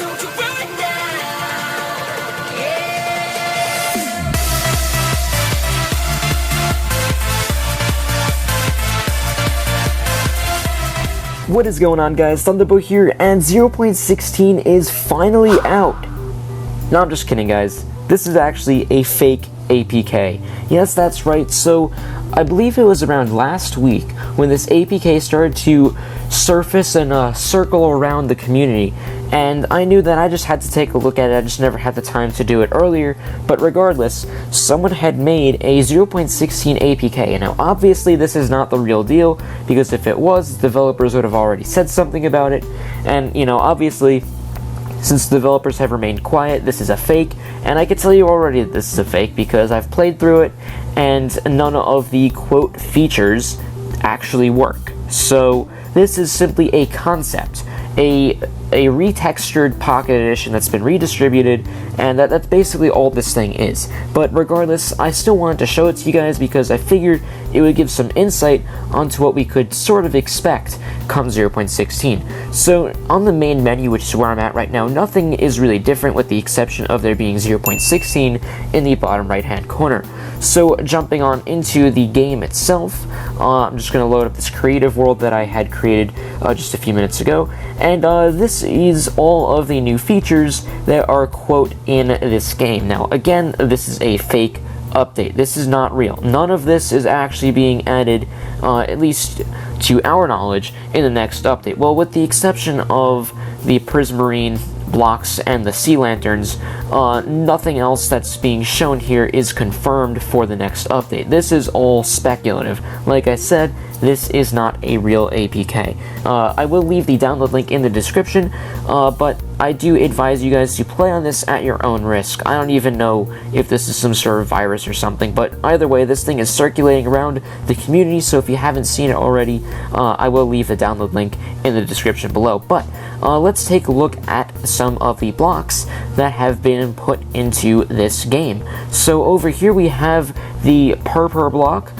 don't you ruin it now. Yeah. What is going on, guys? ThunderBow here, and 0.16 is finally out. No, I'm just kidding, guys. This is actually a fake APK. Yes, that's right. So, I believe it was around last week when this APK started to surface and circle around the community, and I knew that I just had to take a look at it. I just never had the time to do it earlier, but regardless, someone had made a 0.16 APK. Now, obviously, this is not the real deal, because if it was, developers would have already said something about it, and, you know, obviously, since the developers have remained quiet, this is a fake, and I can tell you already that this is a fake because I've played through it, and none of the quote features actually work. So this is simply a concept, a retextured Pocket Edition that's been redistributed, and that's basically all this thing is. But regardless, I still wanted to show it to you guys because I figured it would give some insight onto what we could sort of expect come 0.16. So on the main menu, which is where I'm at right now, nothing is really different with the exception of there being 0.16 in the bottom right hand corner. So jumping on into the game itself, I'm just going to load up this creative world that I had created just a few minutes ago, and this is all of the new features that are quote in this game. Now again, this is a fake update. This is not real. None of this is actually being added, at least to our knowledge, in the next update. Well, with the exception of the Prismarine blocks and the sea lanterns, nothing else that's being shown here is confirmed for the next update. This is all speculative. Like I said, this is not a real APK. I will leave the download link in the description, but I do advise you guys to play on this at your own risk. I don't even know if this is some sort of virus or something, but either way, this thing is circulating around the community, so if you haven't seen it already, I will leave the download link in the description below. But let's take a look at some of the blocks that have been put into this game. So over here we have the Purpur block.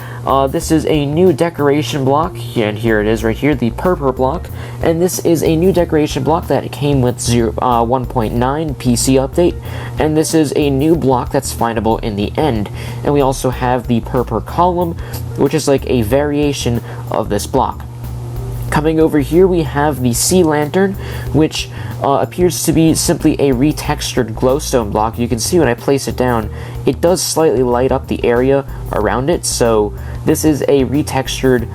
This is a new decoration block, and here it is right here, the Purpur block, and this is a new decoration block that came with 1.9 PC update, and this is a new block that's findable in the end. And we also have the Purpur column, which is like a variation of this block. Coming over here, we have the Sea Lantern, which appears to be simply a retextured glowstone block. You can see when I place it down, it does slightly light up the area around it, so this is a retextured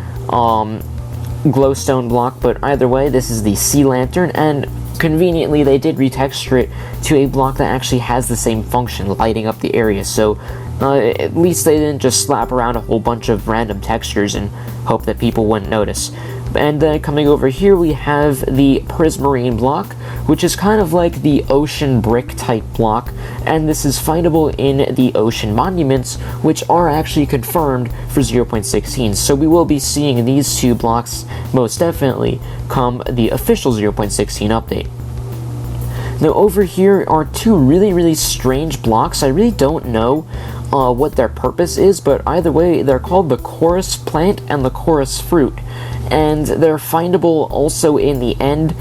glowstone block, but either way, this is the Sea Lantern, and conveniently, they did retexture it to a block that actually has the same function, lighting up the area, so at least they didn't just slap around a whole bunch of random textures and hope that people wouldn't notice. And then coming over here, we have the Prismarine block, which is kind of like the ocean brick type block, and this is findable in the ocean monuments, which are actually confirmed for 0.16. So we will be seeing these two blocks most definitely come the official 0.16 update. Now over here are two really strange blocks. I really don't know what their purpose is, but either way, they're called the Chorus Plant and the Chorus Fruit, and they're findable also in the end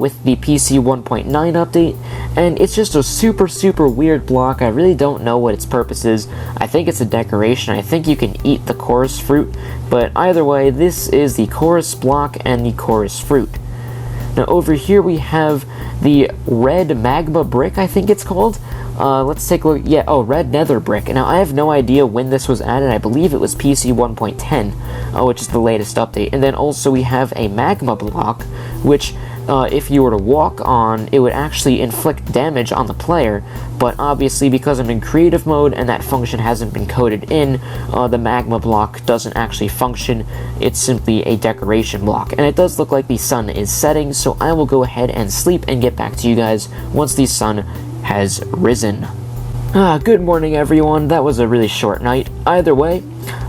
with the PC 1.9 update, and it's just a super weird block. I really don't know what its purpose is. I think it's a decoration. I think you can eat the Chorus Fruit, but either way, this is the Chorus block and the Chorus Fruit. Now over here we have the Red Magma Brick, I think it's called. Let's take a look. Yeah, oh, Red Nether Brick. Now I have no idea when this was added. I believe it was PC 1.10, which is the latest update. And then also we have a Magma Block, which if you were to walk on, it would actually inflict damage on the player, but obviously because I'm in creative mode and that function hasn't been coded in, the Magma Block doesn't actually function. It's simply a decoration block, and it does look like the sun is setting, so I will go ahead and sleep and get back to you guys once the sun has risen. Good morning, everyone. That was a really short night. Either way,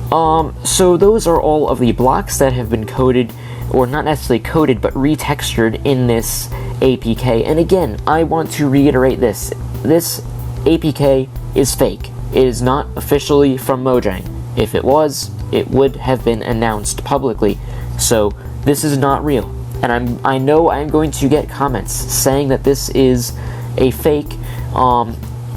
so those are all of the blocks that have been coded, or not necessarily coded, but retextured in this APK. And again, I want to reiterate this. This APK is fake. It is not officially from Mojang. If it was, it would have been announced publicly. So this is not real. and I know I'm going to get comments saying that this is a fake.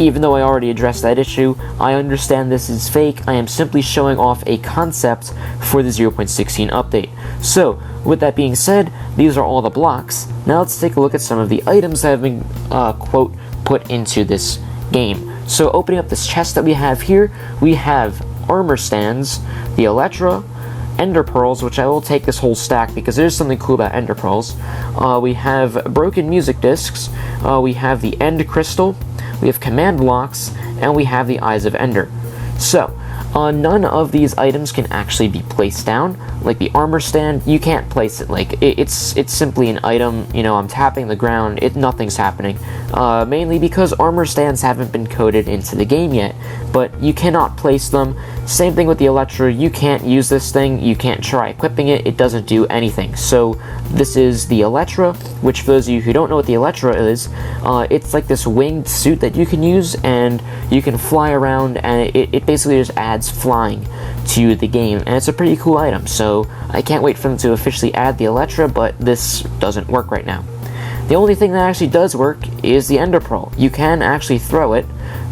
Even though I already addressed that issue, I understand this is fake. I am simply showing off a concept for the 0.16 update. So, with that being said, these are all the blocks. Now let's take a look at some of the items that have been, quote, put into this game. So, opening up this chest that we have here, we have armor stands, the Elytra, Ender Pearls, which I will take this whole stack because there's something cool about Ender Pearls. We have broken music discs, we have the End Crystal, we have command blocks, and we have the Eyes of Ender. So, none of these items can actually be placed down. Like the armor stand, you can't place it. Like it's simply an item. You know, I'm tapping the ground, nothing's happening. Mainly because armor stands haven't been coded into the game yet. But you cannot place them. Same thing with the Elytra. You can't use this thing. You can't try equipping it. It doesn't do anything. So this is the Elytra, which for those of you who don't know what the Elytra is, it's like this winged suit that you can use, and you can fly around, and it basically just adds flying to the game, and it's a pretty cool item. So I can't wait for them to officially add the Elytra, but this doesn't work right now. The only thing that actually does work is the Ender Pearl. You can actually throw it,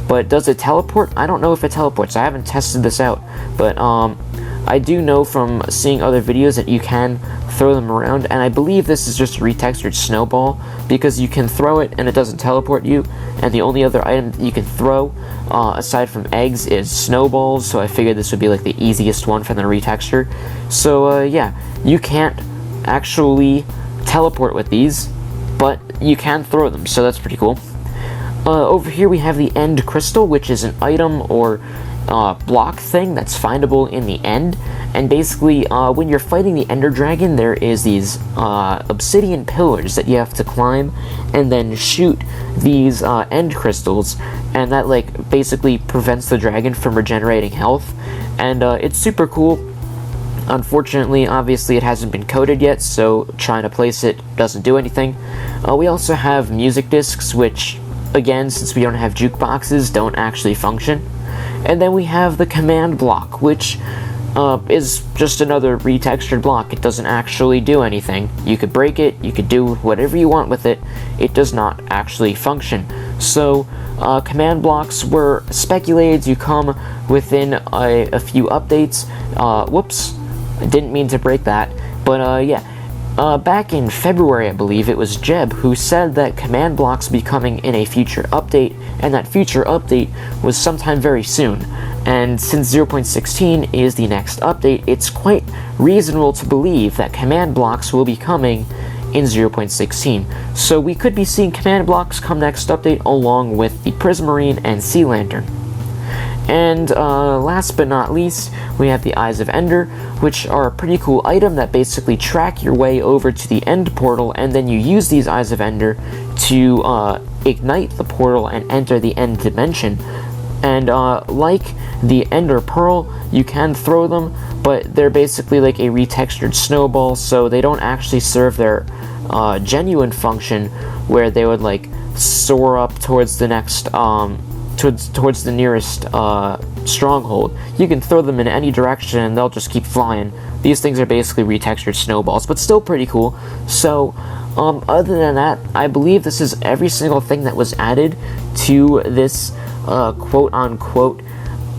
but does it teleport? I don't know if it teleports. I haven't tested this out, but I do know from seeing other videos that you can throw them around, and I believe this is just a retextured snowball, because you can throw it and it doesn't teleport you, and the only other item that you can throw aside from eggs is snowballs, so I figured this would be like the easiest one for the retexture. So yeah, you can't actually teleport with these, but you can throw them, so that's pretty cool. Over here we have the End Crystal, which is an item or block thing that's findable in the end, and basically when you're fighting the Ender Dragon, there is these obsidian pillars that you have to climb and then shoot these End Crystals, and that like basically prevents the dragon from regenerating health, and it's super cool. Unfortunately, obviously it hasn't been coded yet, so trying to place it doesn't do anything. We also have music discs, which again, since we don't have jukeboxes, don't actually function. And then we have the command block, which is just another retextured block. It doesn't actually do anything. You could break it, you could do whatever you want with it. It does not actually function. So, command blocks were speculated to come within a few updates. Whoops, I didn't mean to break that. But yeah. Back in February, I believe, it was Jeb who said that command blocks will be coming in a future update, and that future update was sometime very soon. And since 0.16 is the next update, it's quite reasonable to believe that command blocks will be coming in 0.16. So we could be seeing command blocks come next update along with the Prismarine and Sea Lantern. And last but not least, we have the Eyes of Ender, which are a pretty cool item that basically track your way over to the End Portal, and then you use these Eyes of Ender to ignite the portal and enter the End Dimension. And like the Ender Pearl, you can throw them, but they're basically like a retextured snowball, so they don't actually serve their genuine function, where they would like soar up towards the next towards the nearest stronghold. You can throw them in any direction and they'll just keep flying. These things are basically retextured snowballs, but still pretty cool. So other than that, I believe this is every single thing that was added to this quote-unquote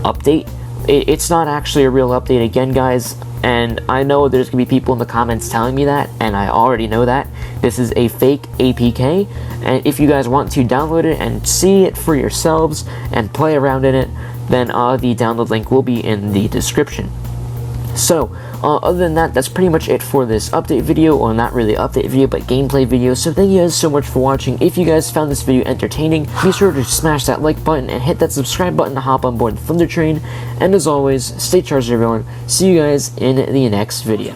update. It's not actually a real update again, guys, and I know there's going to be people in the comments telling me that, and I already know that. This is a fake APK, and if you guys want to download it and see it for yourselves and play around in it, then the download link will be in the description. So, other than that, that's pretty much it for this update video, or not really update video, but gameplay video. So thank you guys so much for watching. If you guys found this video entertaining, be sure to smash that like button and hit that subscribe button to hop on board the Thunder Train. And as always, stay charged everyone. See you guys in the next video.